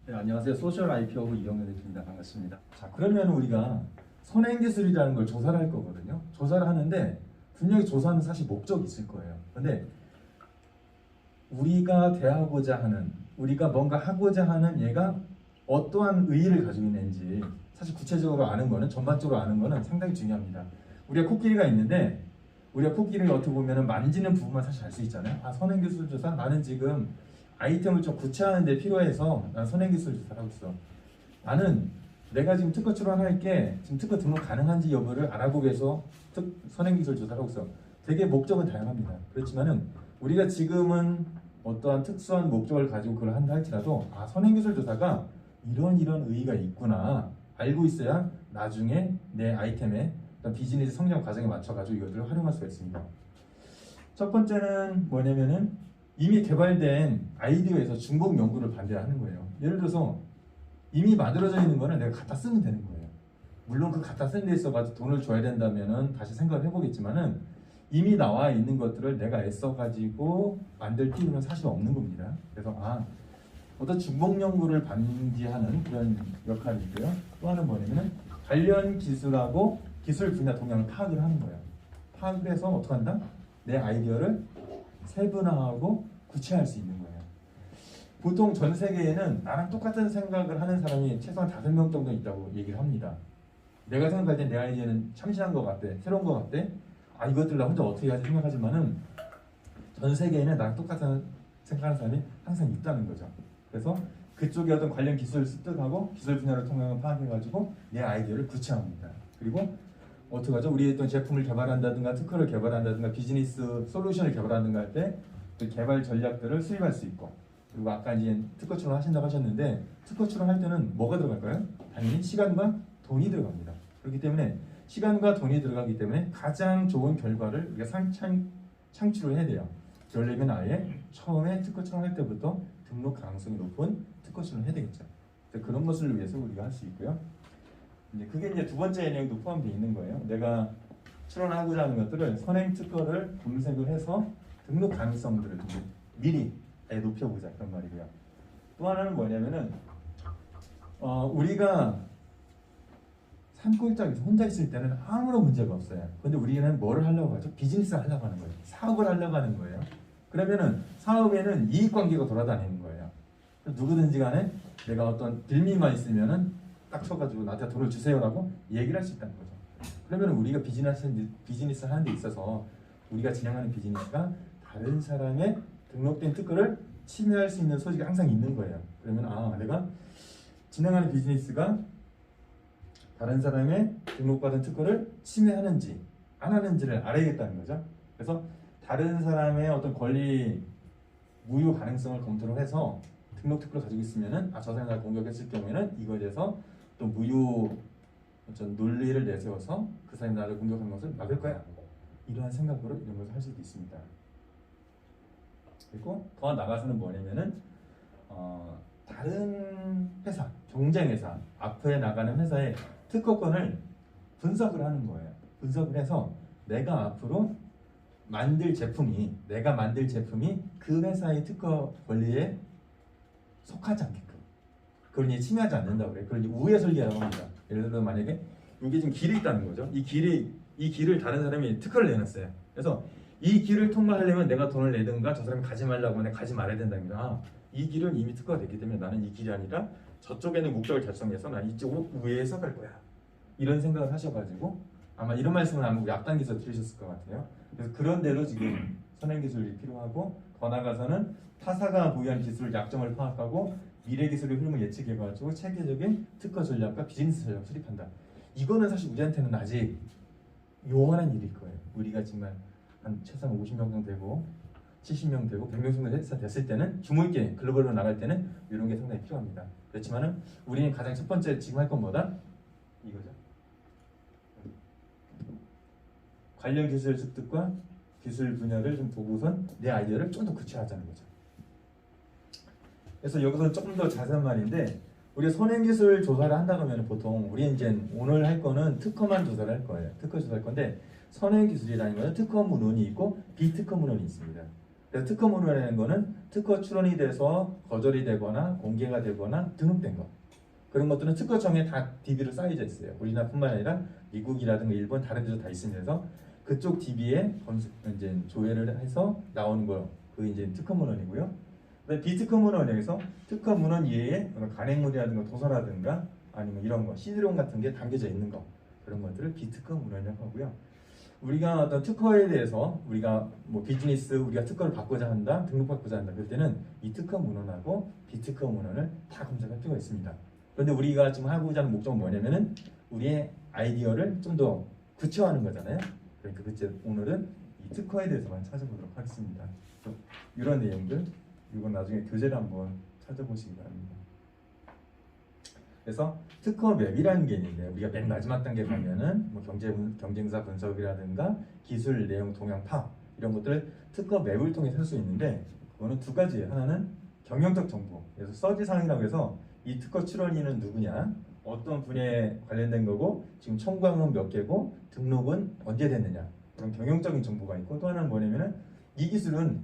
네, 안녕하세요. 소셜 IP하고 이영렬 대표입니다. 반갑습니다. 자, 그러면 우리가 선행기술이라는 걸 조사를 할 거거든요. 조사를 하는데 분명히 조사는 사실 목적이 있을 거예요. 근데 우리가 대하고자 하는, 우리가 뭔가 하고자 하는 얘가 어떠한 의의를 가지고 있는지 사실 구체적으로 아는 거는, 전반적으로 아는 거는 상당히 중요합니다. 우리가 코끼리가 있는데 우리가 코끼리를 어떻게 보면 만지는 부분만 사실 알 수 있잖아요. 아, 선행기술 조사? 나는 지금 아이템을 좀 구체화하는 데 필요해서 난 선행기술 조사를 하고 있어. 나는 내가 지금 특허 출원할 게 지금 특허 등록 가능한지 여부를 알아보기 위해서 선행기술 조사를 하고 있어. 되게 목적은 다양합니다. 그렇지만은 우리가 지금은 어떠한 특수한 목적을 가지고 그걸 한다 할지라도 아, 선행기술 조사가 이런 의의가 있구나 알고 있어야 나중에 내 아이템의 비즈니스 성장 과정에 맞춰가지고 이것들을 활용할 수가 있습니다. 첫 번째는 뭐냐면은 이미 개발된 아이디어에서 중복 연구를 반대하는 거예요. 예를 들어서 이미 만들어져 있는 거는 내가 갖다 쓰면 되는 거예요. 물론 그 갖다 쓰는 데 있어가지고 돈을 줘야 된다면은 다시 생각을 해보겠지만은 이미 나와 있는 것들을 내가 애써가지고 만들 필요는 사실 없는 겁니다. 그래서 어떤 중복 연구를 방지하는 그런 역할이 있고요. 또 하나는 뭐냐면은 관련 기술하고 기술 분야 동향을 파악을 하는 거예요. 파악을 해서 어떻게 한다? 내 아이디어를 세분화하고 구체화할 수 있는 거예요. 보통 전 세계에는 나랑 똑같은 생각을 하는 사람이 최소한 5명 정도 있다고 얘기를 합니다. 내가 생각할 때 내 아이디어는 참신한 것 같대, 새로운 것 같대. 아, 이것들 나 혼자 어떻게 하지 생각하지만은 전 세계에는 나랑 똑같은 생각하는 사람이 항상 있다는 거죠. 그래서 그쪽에 어떤 관련 기술을 습득하고 기술 분야를 통해 파악해가지고 내 아이디어를 구체화합니다. 그리고 어떻게 하죠? 우리 어떤 제품을 개발한다든가 특허를 개발한다든가 비즈니스 솔루션을 개발한다든가 할 때 그 개발 전략들을 수립할 수 있고, 그리고 아까 이제 특허 출원 하신다고 하셨는데 특허 출원할 때는 뭐가 들어갈까요? 당연히 시간과 돈이 들어갑니다. 그렇기 때문에 시간과 돈이 들어가기 때문에 가장 좋은 결과를 우리가 창출을 해야 돼요. 그러려면 아예 처음에 특허 출원할 때부터 등록 가능성이 높은 특허 출원을 해야 되겠죠. 그런 것을 위해서 우리가 할 수 있고요. 그게 이제 두 번째 내용도 포함되어 있는 거예요. 내가 출원하고자 하는 것들을 선행 특허를 검색을 해서 등록 가능성들을 미리 높여보자 그런 말이고요. 또 하나는 뭐냐면은 우리가 산골짜기에서 혼자 있을 때는 아무런 문제가 없어요. 근데 우리는 뭐를 하려고 하죠? 비즈니스를 하려고 하는 거예요. 사업을 하려고 하는 거예요. 그러면은 사업에는 이익관계가 돌아다니는 거예요. 누구든지 간에 내가 어떤 빌미만 있으면은 딱 쳐가지고 나한테 돈을 주세요라고 얘기를 할 수 있다는 거죠. 그러면 우리가 비즈니스 하는 데 있어서 우리가 진행하는 비즈니스가 다른 사람의 등록된 특허를 침해할 수 있는 소지가 항상 있는 거예요. 그러면 내가 진행하는 비즈니스가 다른 사람의 등록받은 특허를 침해하는지 안 하는지를 알아야겠다는 거죠. 그래서 다른 사람의 어떤 권리 무효 가능성을 검토를 해서 등록 특허를 가지고 있으면은 저 사람이 나를 공격했을 경우에는 이거에 대해서 또 무효 어떤 논리를 내세워서 그 사람이 나를 공격하는 것을 막을 거야. 이러한 생각으로 이런 것을 할 수도 있습니다. 그리고 더 나가서는 뭐냐면은 다른 회사, 경쟁 회사, 앞에 나가는 회사의 특허권을 분석을 하는 거예요. 분석을 해서 내가 만들 제품이 그 회사의 특허 권리에 속하지 않게끔 그걸 이제 침해하지 않는다고 그래요. 그걸 이제 우회 설계라고 합니다. 예를 들어 만약에 이게 지금 길이 있다는 거죠. 이 길을 다른 사람이 특허를 내놨어요. 그래서 이 길을 통과하려면 내가 돈을 내든가 저 사람이 가지 말라고 하면 가지 말아야 된답니다. 이 길은 이미 특허가 됐기 때문에 나는 이 길이 아니라 저쪽에는 목적을 달성해서 난 이쪽 우회해서 갈 거야. 이런 생각을 하셔가지고 아마 이런 말씀을 아마 앞당겨서 들으셨을 것 같아요. 그래서 그런 대로 지금 선행기술이 필요하고 더 나아가서는 타사가 보유한 기술 약점을 파악하고 미래 기술의 흐름을 예측해가지고 체계적인 특허 전략과 비즈니스 전략을 수립한다. 이거는 사실 우리한테는 아직 요원한 일일 거예요. 우리가 정말 한 최소한 50명 정도 되고 70명 되고 100명 정도 됐을 때는 규모 있게 글로벌로 나갈 때는 이런 게 상당히 필요합니다. 그렇지만은 우리는 가장 첫 번째 지금 할 건 뭐다? 이거죠. 관련 기술 습득과 기술 분야를 좀 보고선 내 아이디어를 좀 더 구체화하자는 거죠. 그래서 여기서 조금 더 자세한 말인데 우리가 선행기술 조사를 한다고 하면 보통 우리 이제 오늘 할 거는 특허만 조사를 할 거예요. 특허 조사할 건데 선행기술이라는 것은 특허 문헌이 있고 비특허 문헌이 있습니다. 그래서 특허 문헌이라는 거는 특허 출원이 돼서 거절이 되거나 공개가 되거나 등록된 거. 그런 것들은 특허청에 다 DB로 쌓여져 있어요. 우리나라뿐만 아니라 미국이라든가 일본 다른 데도 다 있으면서 그쪽 DB에 이제 조회를 해서 나오는 거, 그 이제 특허 문헌이고요. 비특허 문헌에서 특허 문헌 이외에 간행물이라든가 도서라든가 아니면 이런 거, CD롬 같은 게 담겨져 있는 거, 그런 것들을 비특허 문헌이라고 하고요. 우리가 어떤 특허에 대해서 우리가 뭐 비즈니스 우리가 특허를 받고자 한다, 등록받고자 한다, 그럴 때는 이 특허 문헌하고 비특허 문헌을 다 검색할 필요가 있습니다. 그런데 우리가 지금 하고자 하는 목적은 뭐냐면은 우리의 아이디어를 좀 더 구체화하는 거잖아요. 그러니까 오늘은 이 특허에 대해서만 찾아보도록 하겠습니다. 이런 내용들, 이건 나중에 교재를 한번 찾아보시기 바랍니다. 그래서 특허 맵이라는 게 있는데 우리가 맨 마지막 단계 가면은 뭐 경쟁사 분석이라든가 기술 내용 동향 파악 이런 것들을 특허 맵을 통해 할 수 있는데 그거는 두 가지예요. 하나는 경영적 정보, 그래서 서지사항이라고 해서 이 특허 출원인은 누구냐, 어떤 분야에 관련된 거고 지금 청구한 건 몇 개고 등록은 언제 됐느냐, 그런 경영적인 정보가 있고, 또 하나는 뭐냐면은 이 기술은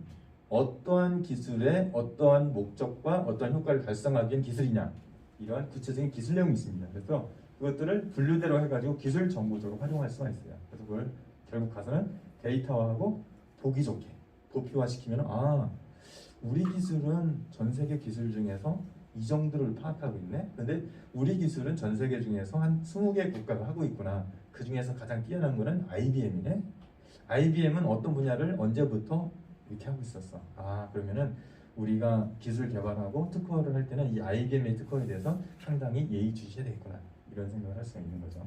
어떠한 기술의 어떠한 목적과 어떠한 효과를 달성하기 위한 기술이냐, 이러한 구체적인 기술 내용이 있습니다. 그래서 그것들을 분류대로 해가지고 기술 정보적으로 활용할 수가 있어요. 그래서 그걸 결국 가서는 데이터화하고 보기 좋게 도표화시키면 우리 기술은 전 세계 기술 중에서 이 정도를 파악하고 있네. 근데 우리 기술은 전 세계 중에서 한 20개 국가가 하고 있구나. 그 중에서 가장 뛰어난 거는 IBM이네. IBM은 어떤 분야를 언제부터 이렇게 하고 있었어. 그러면은 우리가 기술 개발하고 특허를 할 때는 이 IBM의 특허에 대해서 상당히 예의주시해야 되겠구나, 이런 생각을 할 수가 있는 거죠.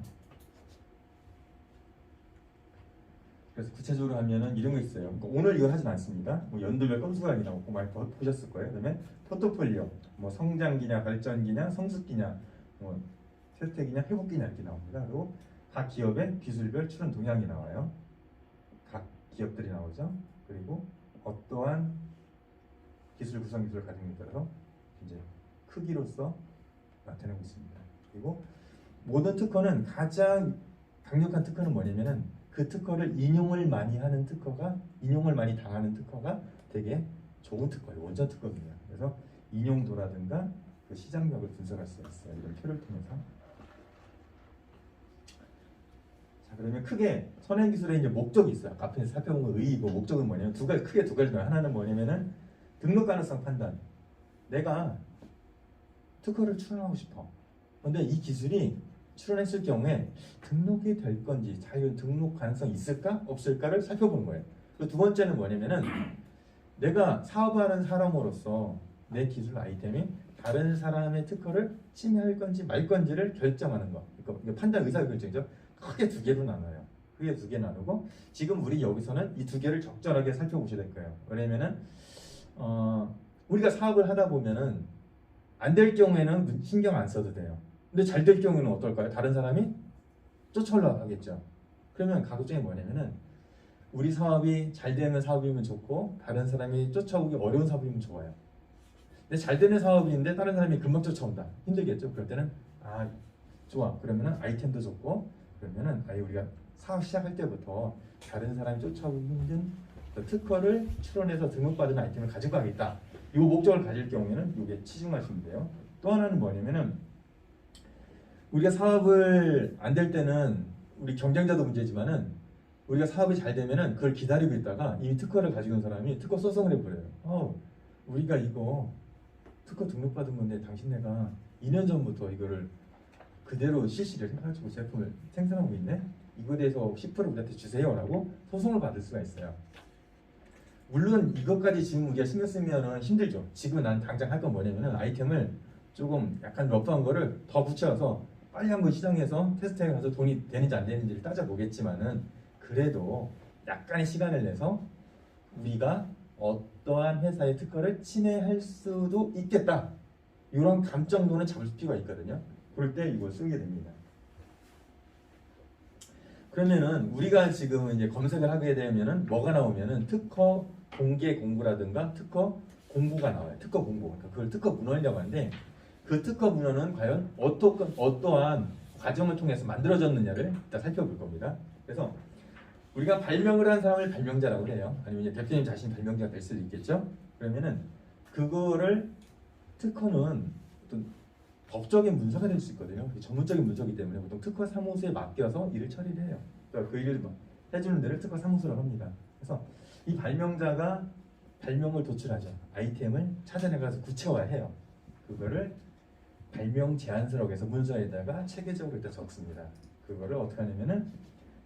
그래서 구체적으로 하면은 이런 거 있어요. 그러니까 오늘 이걸 하진 않습니다. 뭐 연도별 건수각이 나오고 많이 보셨을 거예요. 그다음에 포트폴리오, 뭐 성장기냐, 발전기냐, 성숙기냐, 뭐 세태기냐, 회복기냐 이렇게 나옵니다. 그리고 각 기업의 기술별 출원 동향이 나와요. 각 기업들이 나오죠. 그리고 어떠한 기술 구성 기술을 가진 것에 따라서 이제 크기로서 나타내고 있습니다. 그리고 모든 특허는 가장 강력한 특허는 뭐냐면은 그 특허를 인용을 많이 하는 특허가, 인용을 많이 당하는 특허가 되게 좋은 특허예요. 원천 특허입니다. 그래서 인용도라든가 그 시장력을 분석할 수 있어요. 이런 표를 통해서. 자, 그러면 크게 선행기술의 이제 목적이 있어요. 앞에 살펴본 건 의의고, 목적은 뭐냐면 크게 두 가지입니다. 하나는 뭐냐면은 등록 가능성 판단. 내가 특허를 출원하고 싶어. 그런데 이 기술이 출원했을 경우에 등록이 될 건지, 자유 등록 가능성이 있을까 없을까를 살펴보는 거예요. 그리고 두 번째는 뭐냐면은 내가 사업하는 사람으로서 내 기술 아이템이 다른 사람의 특허를 침해할 건지 말 건지를 결정하는 거. 그러니까 판단 의사결정이죠. 크게 두 개로 나눠요. 크게 두 개 나누고, 지금 우리 여기서는 이 두 개를 적절하게 살펴보셔야 될 거예요. 왜냐면은 우리가 사업을 하다 보면은 안 될 경우에는 신경 안 써도 돼요. 근데 잘 될 경우는 어떨까요? 다른 사람이 쫓아올라 하겠죠. 그러면 가급적이 뭐냐면은 우리 사업이 잘 되는 사업이면 좋고 다른 사람이 쫓아오기 어려운 사업이면 좋아요. 근데 잘 되는 사업인데 다른 사람이 금방 쫓아온다. 힘들겠죠. 그럴 때는 좋아. 그러면은 아이템도 좋고, 그러면은 우리가 사업 시작할 때부터 다른 사람이 쫓아오기 힘든 특허를 출원해서 등록받은 아이템을 가지고 가겠다. 이 목적을 가질 경우에는 이게 치중하시면 돼요. 또 하나는 뭐냐면은 우리가 사업을 안 될 때는 우리 경쟁자도 문제지만은 우리가 사업이 잘 되면은 그걸 기다리고 있다가 이미 특허를 가지고 있는 사람이 특허 소송을 해버려요. 우리가 이거 특허 등록받은 건데 당신네가 2년 전부터 이거를 그대로 실시를 해가지고 제품을 생산하고 있네? 이거에 대해서 10% 우리한테 주세요라고 소송을 받을 수가 있어요. 물론 이것까지 지금 우리가 신경 쓰면은 힘들죠. 지금 난 당장 할 건 뭐냐면은 아이템을 조금 약간 러프한 거를 더 붙여서 빨리 한번 시장에서 테스트해 가서 돈이 되는지 안 되는지를 따져보겠지만은, 그래도 약간의 시간을 내서 우리가 어떠한 회사의 특허를 침해할 수도 있겠다, 이런 감 정도는 잡을 필요가 있거든요. 그럴 때 이걸 쓰게 됩니다. 그러면은 우리가 지금 이제 검색을 하게 되면은 뭐가 나오면은 특허 공개 공고라든가 특허 공고가 나와요. 특허 공고. 그러니까 그걸 특허 문헌이라고 하는데, 그 특허 문헌은 과연 어떠한 과정을 통해서 만들어졌느냐를 일단 살펴볼 겁니다. 그래서 우리가 발명을 한 사람을 발명자라고 해요. 아니면 이제 대표님 자신이 발명자가 될 수도 있겠죠. 그러면은 그거를 특허는 어떤 법적인 문서가 될 수 있거든요. 전문적인 문서이기 때문에 보통 특허 사무소에 맡겨서 일을 처리를 해요. 그러니까 그 일을 해주는 데를 특허 사무소라고 합니다. 그래서 이 발명자가 발명을 도출하죠. 아이템을 찾아내가서 구체화해요. 그거를 발명 제안서라고 해서 문서에다가 체계적으로 일단 적습니다. 그거를 어떻게 하냐면은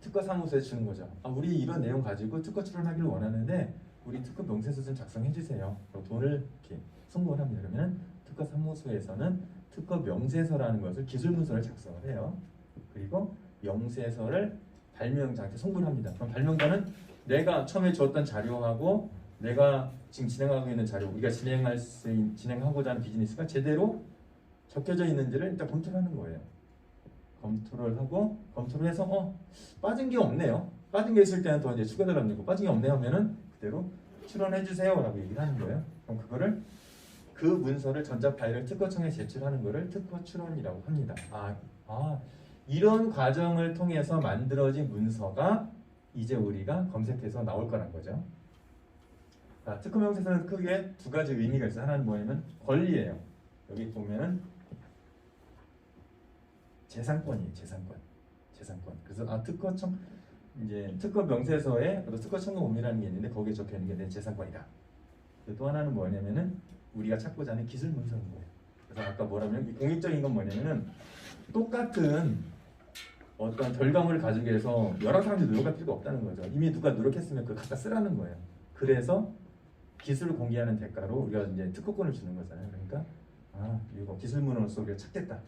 특허 사무소에 주는 거죠. 우리 이런 내용 가지고 특허 출원하기를 원하는데 우리 특허 명세서 좀 작성해 주세요. 돈을 이렇게 송금을 합니다. 그러면 특허 사무소에서는 특허 명세서라는 것을 기술 문서를 작성을 해요. 그리고 명세서를 발명자한테 송금을 합니다. 그럼 발명자는 내가 처음에 줬던 자료하고 내가 지금 진행하고 있는 자료, 우리가 진행하고자 하는 비즈니스가 제대로 적혀져 있는지를 일단 검토를 하는 거예요. 검토를 하고 검토를 해서 빠진 게 없네요. 빠진 게 있을 때는 더 이제 추가를 합니다. 빠진 게 없네 하면은 그대로 출원해 주세요라고 얘기를 하는 거예요. 그럼 그거를 그 문서를 전자 파일을 특허청에 제출하는 거를 특허 출원이라고 합니다. 이런 과정을 통해서 만들어진 문서가 이제 우리가 검색해서 나올 거란 거죠. 특허 명세서는 크게 두 가지 의미가 있어요. 하나는 뭐냐면 권리예요. 여기 보면은 재산권이에요. 재산권. 그래서 특허청 이제 특허 명세서에 특허 청구 법이라는 게 있는데 거기에 적혀 있는 게 내 재산권이다. 또 하나는 뭐냐면은 우리가 찾고자 하는 기술 문서인 거예요. 그래서 아까 뭐라면 이 공익적인 건 뭐냐면은 똑같은 어떤 결과물을 가지기 위해서 여러 사람들이 노력할 필요가 없다는 거죠. 이미 누가 노력했으면 그걸 갖다 쓰라는 거예요. 그래서 기술을 공개하는 대가로 우리가 이제 특허권을 주는 거잖아요. 그러니까 이거 기술 문서로서 우리가 찾겠다.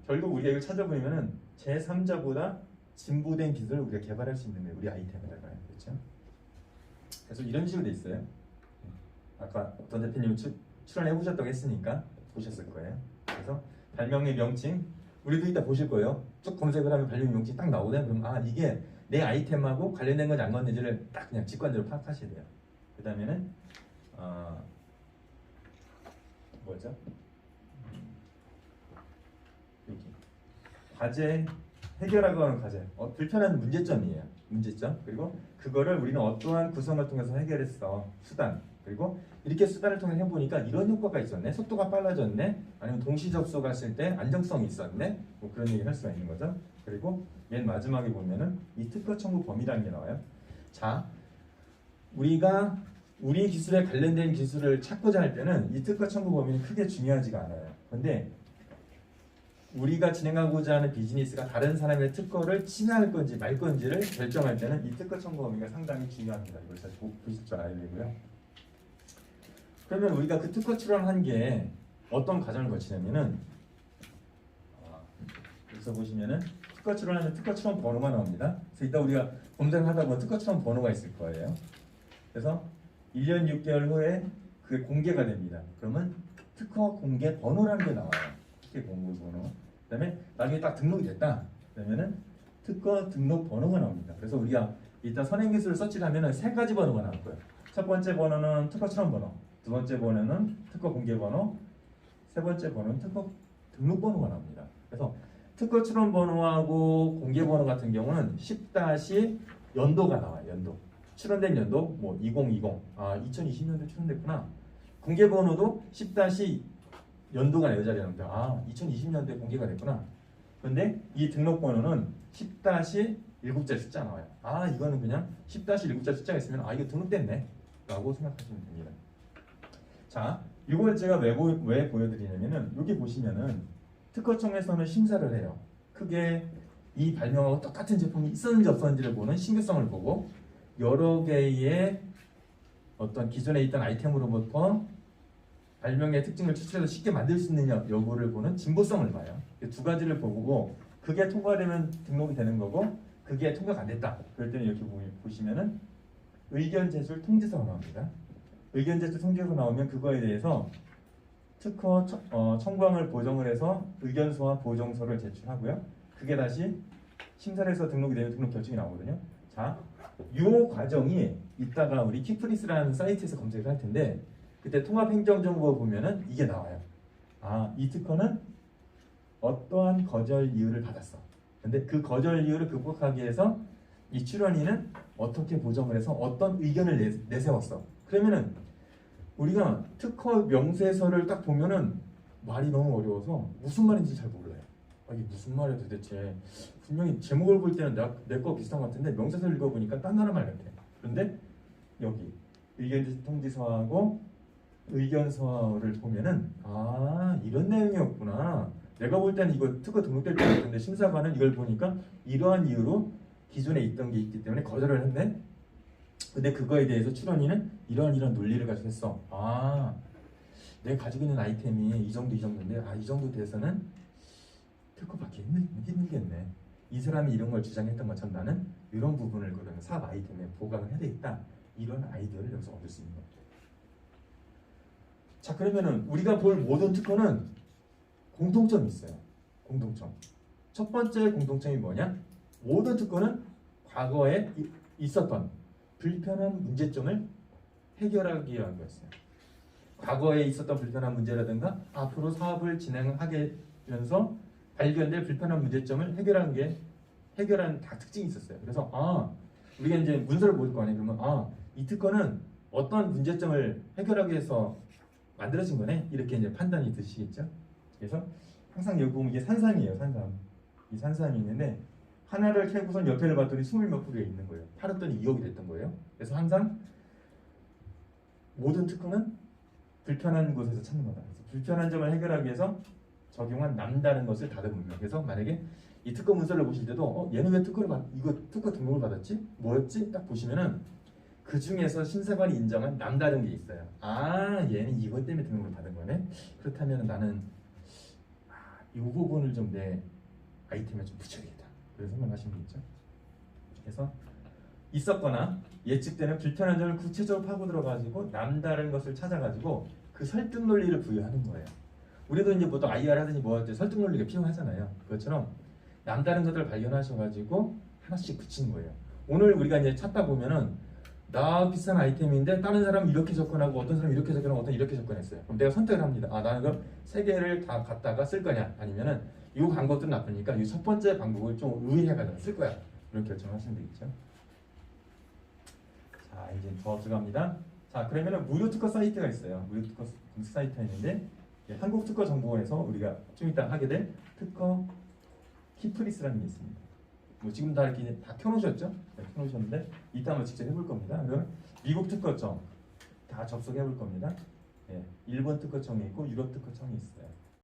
결국 우리가 이걸 찾아보면은 제3자보다 진보된 기술을 우리가 개발할 수 있는 거예요. 우리 아이템에다가요. 그렇죠? 그래서 이런 식으로 돼 있어요. 아까 어떤 대표님 출연해 보셨다고 했으니까 보셨을 거예요. 그래서 발명의 명칭 우리도 이따 보실 거예요. 쭉 검색을 하면 발명의 명칭 딱 나오거든요. 그럼 이게 내 아이템하고 관련된 건지 안 건지를 딱 그냥 직관적으로 파악하셔야 돼요. 그 다음에는 뭐죠? 여기 과제 해결하고 하는 과제 불편한 문제점이에요. 문제점. 그리고 그거를 우리는 어떠한 구성을 통해서 해결했어. 수단. 그리고 이렇게 수단을 통해 해보니까 이런 효과가 있었네. 속도가 빨라졌네. 아니면 동시 접속했을 때 안정성이 있었네. 뭐 그런 얘기를 할 수가 있는 거죠. 그리고 맨 마지막에 보면은 이 특허 청구 범위라는 게 나와요. 자, 우리가 우리 기술에 관련된 기술을 찾고자 할 때는 이 특허 청구 범위는 크게 중요하지가 않아요. 근데 우리가 진행하고자 하는 비즈니스가 다른 사람의 특허를 침해할 건지 말 건지를 결정할 때는 이 특허 청구 범위가 상당히 중요합니다. 이걸 잘 보실 줄 알아야 되고요. 그러면 우리가 그 특허 출원한 게 어떤 과정을 거치냐면은 여기서 보시면은 특허 출원하면 특허 출원 번호가 나옵니다. 그래서 이따 우리가 검색을 하다 보면 특허 출원 번호가 있을 거예요. 그래서 1년 6개월 후에 그게 공개가 됩니다. 그러면 특허 공개 번호라는 게 나와요. 특허 공개 번호. 그다음에 나중에 딱 등록이 됐다. 그러면은 특허 등록 번호가 나옵니다. 그래서 우리가 일단 선행기술을 서치를 하면은 세 가지 번호가 나올 거예요. 첫 번째 번호는 특허 출원 번호, 두 번째 번호는 특허 공개 번호, 세 번째 번호는 특허 등록 번호가 나옵니다. 그래서 특허 출원 번호하고 공개 번호 같은 경우는 10- 연도가 나와요. 연도. 출원된 연도 뭐 2020. 2020년도에 출원됐구나. 공개 번호도 10- 연도가 이 자리에 나옵니다. 2020년도에 공개가 됐구나. 근데 이 등록 번호는 10-7자리 숫자 나와요. 이거는 그냥 10-7자리 숫자가 있으면 이거 등록됐네 라고 생각하시면 됩니다. 자, 이걸 제가 왜 보여드리냐면은 여기 보시면은 특허청에서는 심사를 해요. 크게 이 발명하고 똑같은 제품이 있었는지 없었는지를 보는 신규성을 보고 여러 개의 어떤 기존에 있던 아이템으로부터 발명의 특징을 추출해서 쉽게 만들 수 있느냐 여부를 보는 진보성을 봐요. 두 가지를 보고 그게 통과되면 등록이 되는 거고 그게 통과가 안 됐다. 그럴 때는 이렇게 보시면은 의견 제출 통지서가 나옵니다. 의견 제출 통지서가 나오면 그거에 대해서 특허 청구항을 보정을 해서 의견서와 보정서를 제출하고요. 그게 다시 심사를 해서 등록이 되면 등록 결정이 나오거든요. 자, 이 과정이 이따가 우리 키프리스라는 사이트에서 검색을 할 텐데 그때 통합행정정보 보면은 이게 나와요. 이 특허는 어떠한 거절 이유를 받았어. 근데 그 거절 이유를 극복하기 위해서 이 출연인은 어떻게 보정을 해서 어떤 의견을 내세웠어. 그러면은 우리가 특허 명세서를 딱 보면은 말이 너무 어려워서 무슨 말인지 잘 몰라요. 이게 무슨 말이야 도대체. 분명히 제목을 볼 때는 내 거 비슷한 것 같은데 명세서를 읽어보니까 딴 나라 말 같아. 그런데 여기 의견 통지서하고 의견서를 보면은 이런 내용이었구나. 내가 볼 때는 이거 특허 등록될 것 같은데 심사관은 이걸 보니까 이러한 이유로 기존에 있던 게 있기 때문에 거절을 했네. 근데 그거에 대해서 출연인은 이런 논리를 가지고 했어. 내가 가지고 있는 아이템이 이 정도인데 이 정도 돼서는 특허 받기 힘들겠네. 이 사람이 이런 걸 주장했던 것처럼 나는 이런 부분을 그러면 사업 아이템에 보강을 해야 되겠다. 이런 아이디어를 여기서 얻을 수 있는 거예요. 자, 그러면은 우리가 볼 모든 특허는 공통점이 있어요. 공통점. 첫 번째 공통점이 뭐냐? 모든 특허는 과거에 있었던 불편한 문제점을 해결하기 위한 거였어요. 과거에 있었던 불편한 문제라든가 앞으로 사업을 진행하게 되면서 발견될 불편한 문제점을 해결하는 다 특징이 있었어요. 그래서 우리가 이제 문서를 볼 거 아니에요. 그러면 이 특허는 어떤 문제점을 해결하기 위해서 만들어진 거네. 이렇게 이제 판단이 드시겠죠. 그래서 항상 여기 보면 이게 산삼이에요. 산삼. 이 산삼이 있는데 하나를 캐고선 옆에를 봤더니 20몇 뿌리가 있는 거예요. 팔았더니 2억이 됐던 거예요. 그래서 항상 모든 특허는 불편한 곳에서 찾는 거다. 그래서 불편한 점을 해결하기 위해서 적용한 남다른 것을 다듬으며. 그래서 만약에 이 특허 문서를 보실 때도 얘는 왜 이거 특허 등록을 받았지? 뭐였지? 딱 보시면은 그 중에서 심사관이 인정한 남다른 게 있어요. 얘는 이것 때문에 등록을 받은 거네. 그렇다면 나는 이 부분을 좀 내 아이템에 좀 붙여야겠다. 그래서 생각하시면 되겠죠. 그래서 있었거나 예측되는 불편한 점을 구체적으로 파고 들어가지고 남다른 것을 찾아가지고 그 설득 논리를 부여하는 거예요. 우리도 이제 보통 IR 하든지 뭐 할 때 설득 논리가 필요하잖아요. 그것처럼 남다른 것들을 발견하셔가지고 하나씩 붙이는 거예요. 오늘 우리가 이제 찾다 보면은 나 비싼 아이템인데 다른 사람은 이렇게 접근하고 어떤 사람은 이렇게 접근하고 어떤 이렇게 접근했어요. 그럼 내가 선택을 합니다. 나는 그럼 세 개를 다 갖다가 쓸 거냐 아니면은 이 광고도 나쁘니까 이 첫 번째 방법을 좀 의외해가지고 쓸 거야. 이런 결정하시면 되겠죠. 자, 이제 더 들어갑니다. 자, 그러면은 무료 특허 사이트가 있어요. 무료 특허 검색 사이트가 있는데 한국특허정보원에서 우리가 좀 이따 하게 될 특허 키프리스라는 게 있습니다. 뭐 지금 다 이렇게 다 켜놓으셨죠? 네, 켜놓으셨는데 이따 한번 직접 해볼 겁니다. 그럼 미국 특허청 다 접속해 볼 겁니다. 네, 일본 특허청이 있고 유럽 특허청이 있어요.